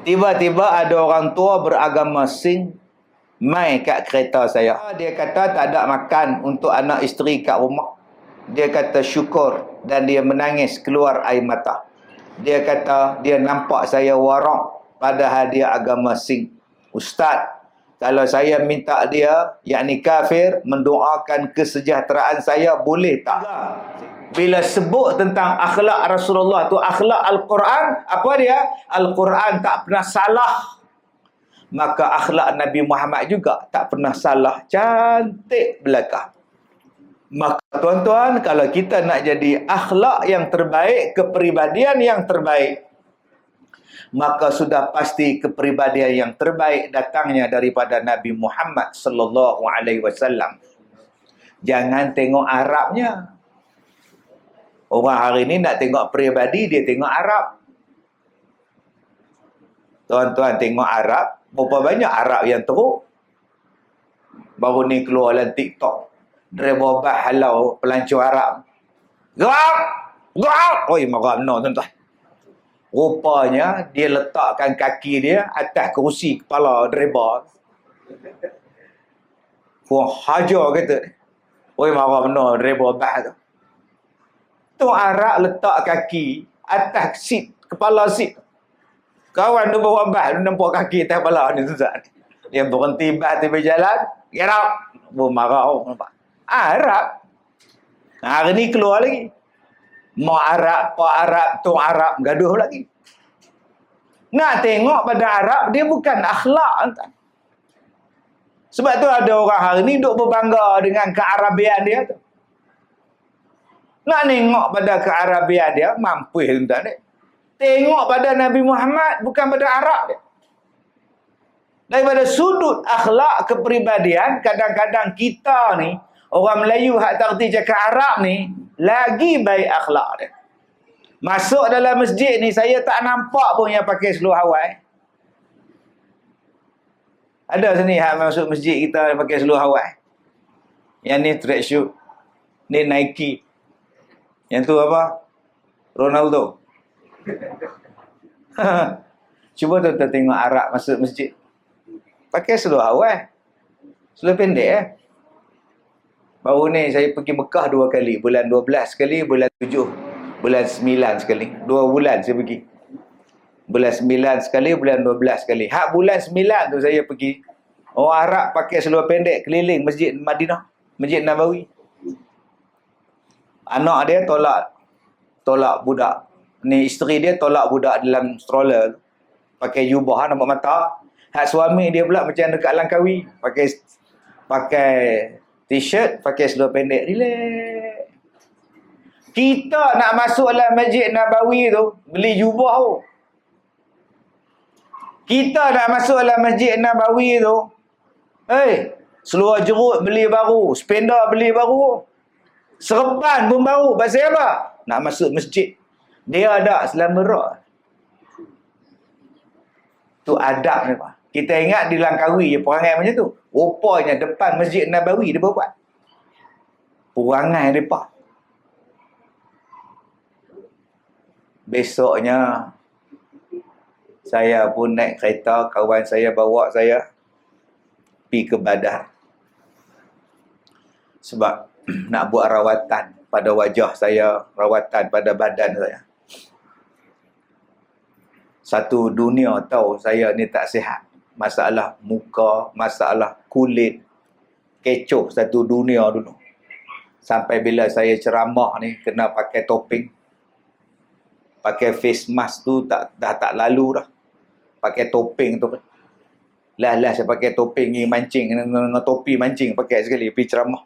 Tiba-tiba ada orang tua beragama Sing mai kat kereta saya. Dia kata tak ada makan untuk anak isteri kat rumah. Dia kata syukur dan dia menangis keluar air mata. Dia kata dia nampak saya warak padahal dia agama Sing. Ustaz, kalau saya minta dia, yakni kafir, mendoakan kesejahteraan saya, boleh tak? Bila sebut tentang akhlak Rasulullah tu, akhlak Al-Quran, apa dia? Al-Quran tak pernah salah. Maka akhlak Nabi Muhammad juga tak pernah salah. Cantik belaka. Maka tuan-tuan, kalau kita nak jadi akhlak yang terbaik, kepribadian yang terbaik, maka sudah pasti kepribadian yang terbaik datangnya daripada Nabi Muhammad sallallahu alaihi wasallam. Jangan tengok Arabnya. Orang hari ni nak tengok peribadi, dia tengok Arab. Tuan-tuan tengok Arab, berapa banyak Arab yang teruk. Baru ni keluar dalam TikTok, driver bas halau pelancong Arab. Gerak! Gerak! Oi, marah benar tuan-tuan. Rupanya dia letakkan kaki dia atas kerusi kepala driver. Kurang hajar kata. Oi, marah benar driver bas tu. Tu Arab letak kaki atas seat, kepala seat. Kawan tu bawa bas, dia nampak kaki atas kepala ni tuan-tuan. Dia berhenti bas tepi jalan, get out. Marah nampak. Arab. Hari ni keluar lagi. Mak Arab, Pak Arab, Tok Arab, gaduh lagi. Nak tengok pada Arab, dia bukan akhlak. Tuan. Sebab tu ada orang hari ni duk berbangga dengan kearabian dia tu. Nak tengok pada kearabian dia, mampus tuan ni. Tengok pada Nabi Muhammad, bukan pada Arab dia. Daripada sudut akhlak kepribadian, kadang-kadang kita ni, orang Melayu hak tak erti cakap Arab ni, lagi baik akhlak dia. Masuk dalam masjid ni, saya tak nampak pun yang pakai seluar Hawaii. Ada sini hak masuk masjid kita yang pakai seluar Hawaii. Yang ni tracksuit, ni Nike. Yang tu apa? Ronaldo. Cuba tuan-tuan tengok Arab masuk masjid. Pakai seluar Hawaii. Seluar pendek Baru ni saya pergi Mekah 2 kali. Bulan 12 sekali, bulan 7, bulan 9 sekali. 2 bulan saya pergi. Bulan 9 sekali, bulan 12 sekali. Hak bulan 9 tu saya pergi. Orang Arab pakai seluar pendek keliling Masjid Madinah, Masjid Nabawi. Anak dia tolak budak. Ni isteri dia tolak budak dalam stroller. Pakai jubah nampak mata. Hak suami dia pula macam dekat Langkawi. Pakai t-shirt, pakai seluar pendek. Relax. Kita nak masuk dalam Masjid Nabawi tu, beli jubah tu. Kita nak masuk dalam Masjid Nabawi tu, seluar jerut beli baru, spender beli baru, serban pun baru. Pasal apa? Nak masuk masjid. Dia ada selama rak. Tu adab ni Pak. Kita ingat di Langkawi je perangai macam tu. Rupanya depan Masjid Nabawi dia buat perangai mereka. Besoknya saya pun naik kereta, kawan saya bawa saya pergi ke Badar. Sebab nak buat rawatan pada wajah saya, rawatan pada badan saya. Satu dunia tahu saya ni tak sihat. Masalah muka, masalah kulit. Kecoh satu dunia dulu. Sampai bila saya ceramah ni, kena pakai topeng. Pakai face mask tu dah tak lalu dah. Pakai topeng tu. Lah saya pakai topeng ni mancing, dengan topi mancing pakai sekali pergi ceramah.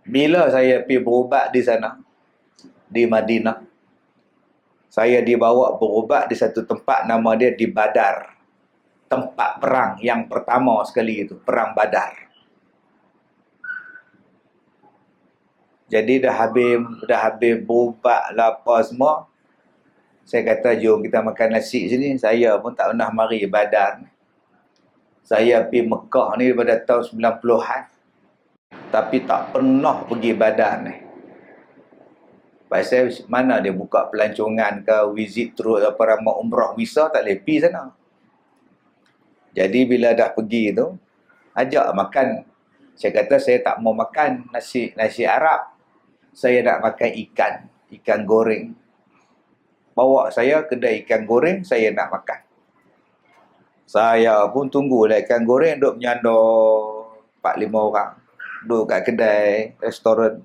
Bila saya pergi berubat di sana, di Madinah, saya dibawa berubat di satu tempat nama dia di Badar. Tempat perang yang pertama sekali itu, perang Badar. Jadi dah habis berubat lah apa semua. Saya kata jom kita makan nasi sini. Saya pun tak pernah mari Badar. Saya pergi Mekah ni pada tahun 90-an. Tapi tak pernah pergi Badar ni. Pasal mana dia buka pelancongan ke, visit terus apa ramah umrah visa, tak boleh pergi sana. Jadi bila dah pergi tu, ajak makan. Saya kata saya tak mau makan nasi Arab. Saya nak makan ikan goreng. Bawa saya kedai ikan goreng, saya nak makan. Saya pun tunggulah ikan goreng duk menyandor 4-5 orang. Duduk kat kedai, restoran.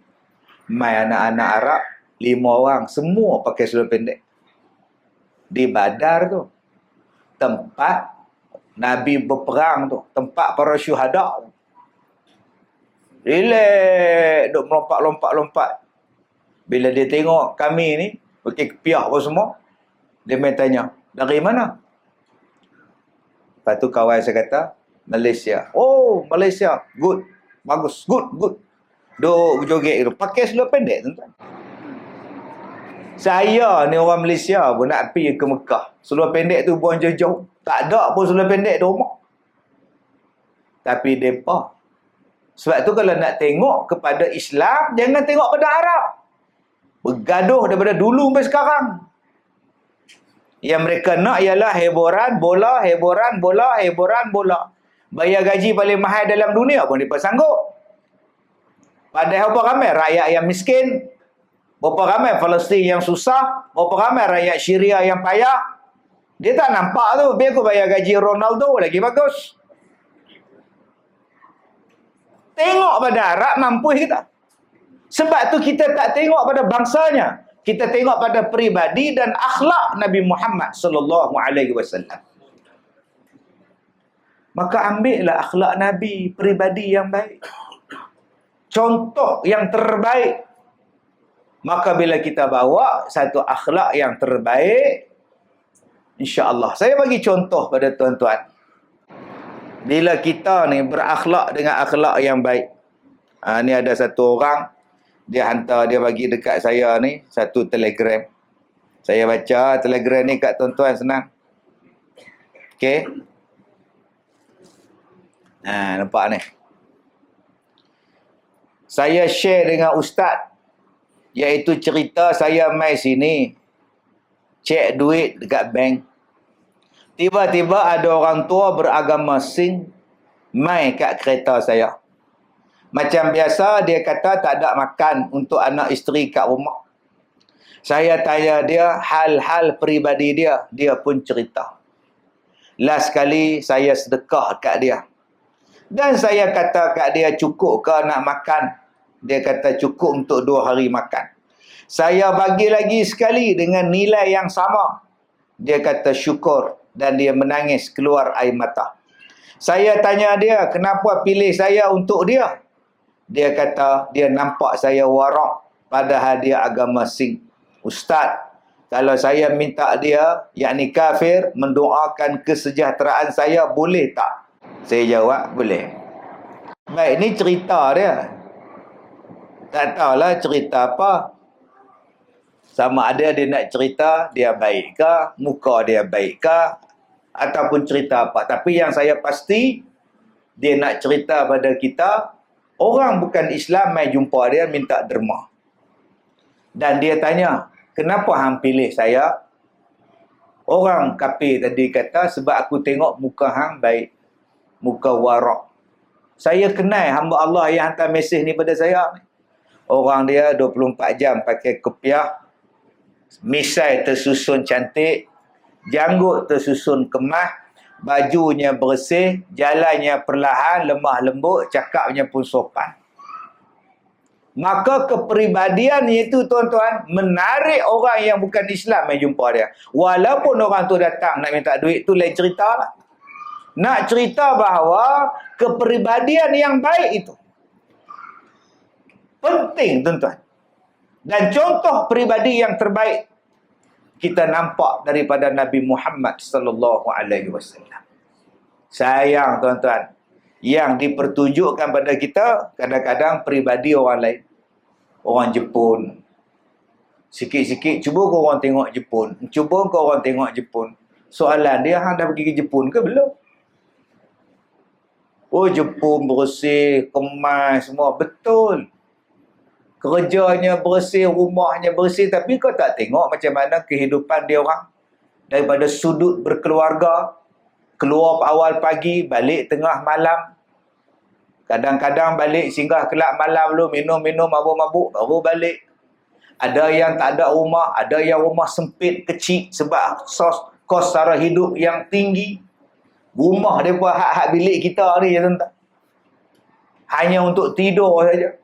Mai anak-anak Arab, 5 orang. Semua pakai seluar pendek. Di Badar tu. Tempat Nabi berperang tu. Tempat para syuhada tu. Relax. Duk melompat-lompat. Bila dia tengok kami ni, pakai kepiah apa semua, dia main tanya, dari mana? Lepas tu kawan saya kata, Malaysia. Oh, Malaysia. Good. Bagus. Good. Duk joget tu. Pakai seluar pendek, tuan-tuan. Saya ni orang Malaysia pun nak pergi ke Mekah. Seluar pendek tu buang jauh-jauh. Tak ada pun seluar pendek di rumah. Tapi mereka. Sebab tu kalau nak tengok kepada Islam, jangan tengok pada Arab. Bergaduh daripada dulu sampai sekarang. Yang mereka nak ialah hiburan bola. Bayar gaji paling mahal dalam dunia pun mereka sanggup. Padahal berapa ramai rakyat yang miskin, berapa ramai Palestin yang susah, berapa ramai rakyat Syria yang payah. Dia tak nampak tu. Biar aku bayar gaji Ronaldo lagi bagus. Tengok pada Arab mampu kita. Sebab tu kita tak tengok pada bangsanya. Kita tengok pada peribadi dan akhlak Nabi Muhammad sallallahu alaihi wasallam. Maka ambillah akhlak Nabi, peribadi yang baik. Contoh yang terbaik. Maka bila kita bawa satu akhlak yang terbaik, insya-Allah. Saya bagi contoh pada tuan-tuan. Bila kita ni berakhlak dengan akhlak yang baik. Ni ada satu orang, dia hantar, dia bagi dekat saya ni satu telegram. Saya baca telegram ni kat tuan-tuan senang. Okey. Nampak ni. Saya share dengan ustaz, iaitu cerita saya mai sini cek duit dekat bank. Tiba-tiba ada orang tua beragama Sing mai kat kereta saya. Macam biasa dia kata tak ada makan untuk anak isteri kat rumah. Saya tanya dia hal-hal peribadi dia, dia pun cerita. Last kali saya sedekah kat dia. Dan saya kata kat dia, cukup ke nak makan? Dia kata cukup untuk 2 hari makan. Saya bagi lagi sekali dengan nilai yang sama. Dia kata syukur dan dia menangis keluar air mata. Saya tanya dia, kenapa pilih saya untuk dia? Dia kata, dia nampak saya warak padahal dia agama Sing. Ustaz, kalau saya minta dia, yakni kafir, mendoakan kesejahteraan saya, boleh tak? Saya jawab, boleh. Baik, ni cerita dia. Tak tahulah cerita apa. Sama ada dia nak cerita, dia baik ke, muka dia baik ke, ataupun cerita apa. Tapi yang saya pasti, dia nak cerita pada kita, orang bukan Islam mai jumpa dia minta derma. Dan dia tanya, kenapa hang pilih saya? Orang kafir tadi kata, sebab aku tengok muka hang baik. Muka warak. Saya kenal hamba Allah yang hantar mesej ni pada saya. Orang dia 24 jam pakai kepiah, misai tersusun cantik, janggut tersusun kemas, bajunya bersih, jalannya perlahan, lemah lembut, cakapnya pun sopan. Maka kepribadian itu tuan-tuan menarik orang yang bukan Islam yang jumpa dia. Walaupun orang tu datang nak minta duit, tu lain cerita lah. Nak cerita bahawa kepribadian yang baik itu penting tuan-tuan. Dan contoh peribadi yang terbaik kita nampak daripada Nabi Muhammad sallallahu alaihi wasallam. Sayang tuan-tuan, yang dipertunjukkan pada kita kadang-kadang peribadi orang lain. Orang Jepun. Sikit-sikit cuba kau orang tengok Jepun. Cuba kau orang tengok Jepun. Soalan dia, hang dah pergi ke Jepun ke belum? Oh, Jepun bersih, kemas semua. Betul. kerjanya bersih, rumahnya bersih, tapi kau tak tengok macam mana kehidupan dia orang. Daripada sudut berkeluarga, keluar awal pagi, balik tengah malam. Kadang-kadang balik singgah kelab malam dulu, minum-minum, mabuk-mabuk, baru balik. Ada yang tak ada rumah, ada yang rumah sempit, kecil sebab kos sara hidup yang tinggi. Rumah mereka hak-hak bilik kita ni, ya tuan-tuan. Hanya untuk tidur saja.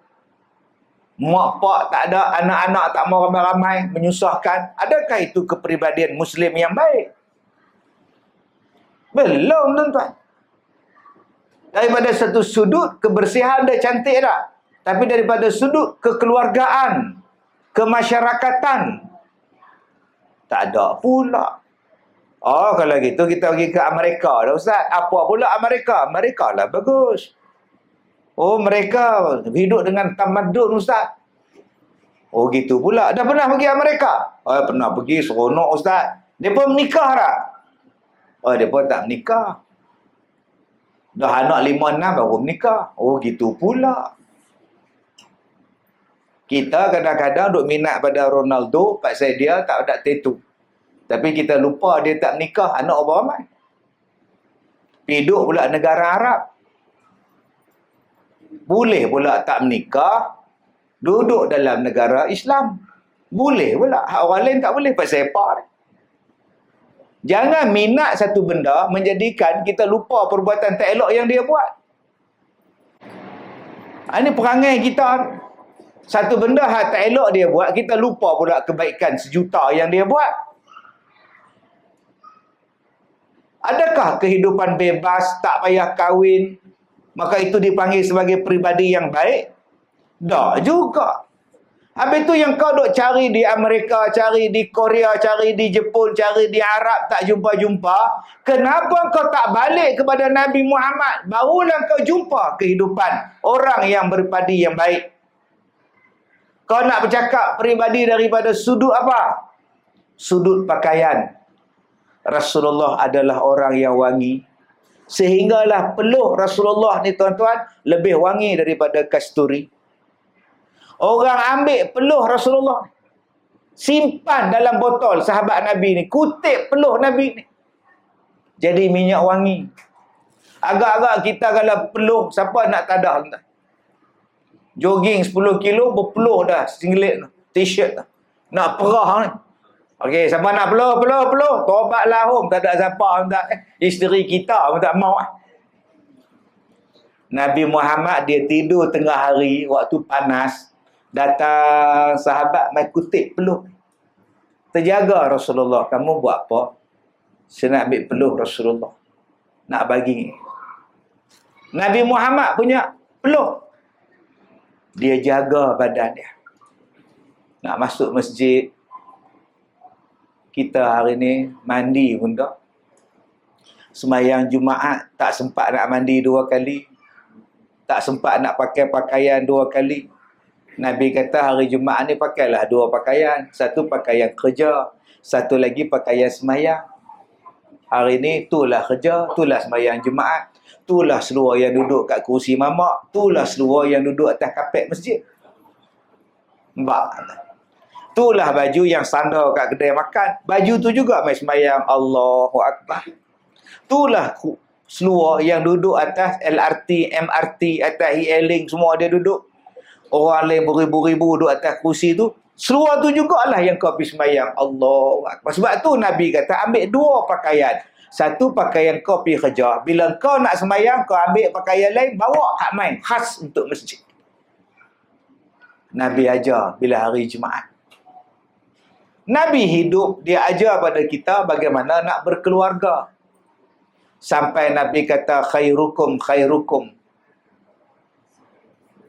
Mak pak tak ada, anak-anak tak mau ramai-ramai, menyusahkan. Adakah itu kepribadian Muslim yang baik? Belum, tuan-tuan. Daripada satu sudut, kebersihan dah cantik dah. Tapi daripada sudut kekeluargaan, kemasyarakatan, tak ada pula. Oh, kalau gitu kita pergi ke Amerika dah, Ustaz. Apa pula Amerika? Amerika lah bagus. Oh, mereka hidup dengan tamadun, Ustaz. Oh, gitu pula. Dah pernah pergi Amerika? Oh, pernah pergi, seronok, Ustaz. Mereka menikah tak? Oh, mereka tak menikah. Dah anak 5-6 baru menikah. Oh, gitu pula. Kita kadang-kadang duk minat pada Ronaldo, pasal dia tak ada tattoo. Tapi kita lupa dia tak menikah, anak orang ramai. Hidup pula negara Arab. Boleh pula tak menikah, duduk dalam negara Islam. Boleh pula. Hak orang lain tak boleh, pasal apa? Jangan minat satu benda menjadikan kita lupa perbuatan tak elok yang dia buat. Ini perangai kita. Satu benda hak tak elok dia buat, kita lupa pula kebaikan sejuta yang dia buat. Adakah kehidupan bebas, tak payah kahwin, maka itu dipanggil sebagai peribadi yang baik? Tak juga. Habis tu yang kau duk cari di Amerika, cari di Korea, cari di Jepun, cari di Arab, tak jumpa-jumpa. Kenapa kau tak balik kepada Nabi Muhammad? Barulah kau jumpa kehidupan orang yang berpadi yang baik. Kau nak bercakap peribadi daripada sudut apa? Sudut pakaian. Rasulullah adalah orang yang wangi. Sehinggalah peluh Rasulullah ni, tuan-tuan, lebih wangi daripada kasturi. Orang ambil peluh Rasulullah, simpan dalam botol sahabat Nabi ni, kutip peluh Nabi ni, jadi minyak wangi. Agak-agak kita kalau peluh, siapa nak tadah? Jogging 10 kilo, berpeluh dah singlet, t-shirt dah. Nak perah ni. Okey, siapa nak peluh? Tobatlah home, tak ada siapa tak. Isteri kita pun tak mau. Nabi Muhammad dia tidur tengah hari, waktu panas, datang sahabat mai kutip peluh. Terjaga Rasulullah, kamu buat apa? Saya nak ambil peluh Rasulullah, nak bagi. Nabi Muhammad punya peluh, dia jaga badan dia. Nak masuk masjid, kita hari ni mandi pun tak. Sembahyang Jumaat tak sempat nak mandi 2 kali. Tak sempat nak pakai pakaian 2 kali. Nabi kata hari Jumaat ni pakailah 2 pakaian. Satu pakaian kerja, satu lagi pakaian sembahyang. Hari ni itulah kerja, itulah sembahyang Jumaat, itulah seluar yang duduk kat kursi mamak, itulah seluar yang duduk atas kapet masjid. Nampak? Itulah baju yang sandar kat kedai makan. Baju tu juga mai sembahyang Allahu Akbar. Itulah seluar yang duduk atas LRT, MRT, atas e-link, semua dia duduk. Orang lain beribu-ribu duduk atas kursi tu. Seluar tu jugalah yang kau pergi sembahyang Allahu Akbar. Sebab tu Nabi kata ambil 2 pakaian. Satu pakaian kau pergi kerja. Bila kau nak sembahyang, kau ambil pakaian lain, bawa hak main khas untuk masjid. Nabi ajar bila hari Jumaat. Nabi hidup, dia ajar pada kita bagaimana nak berkeluarga. Sampai Nabi kata khairukum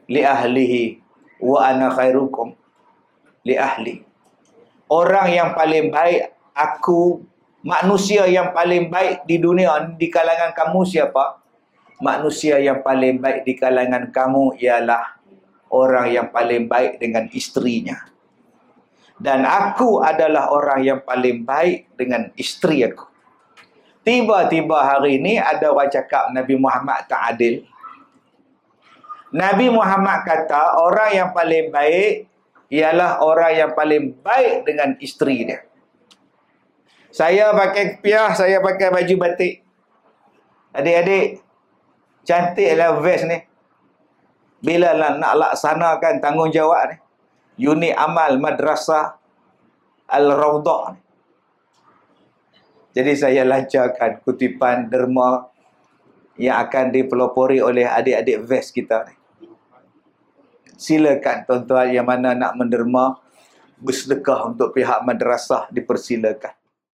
li ahlihi wa ana khairukum li ahli. Orang yang paling baik, aku, manusia yang paling baik di dunia, di kalangan kamu siapa? Manusia yang paling baik di kalangan kamu ialah orang yang paling baik dengan isterinya. Dan aku adalah orang yang paling baik dengan isteri aku. Tiba-tiba hari ini ada orang cakap Nabi Muhammad tak adil. Nabi Muhammad kata orang yang paling baik ialah orang yang paling baik dengan isteri dia. Saya pakai kepiah, saya pakai baju batik. Adik-adik, cantiklah vest ni. Bila nak laksanakan tanggungjawab ni, unit amal madrasah Al-Rawdah ni. Jadi saya lancarkan kutipan derma yang akan dipelopori oleh adik-adik vest kita ni. Silakan tuan-tuan yang mana nak menderma bersedekah untuk pihak madrasah, dipersilakan.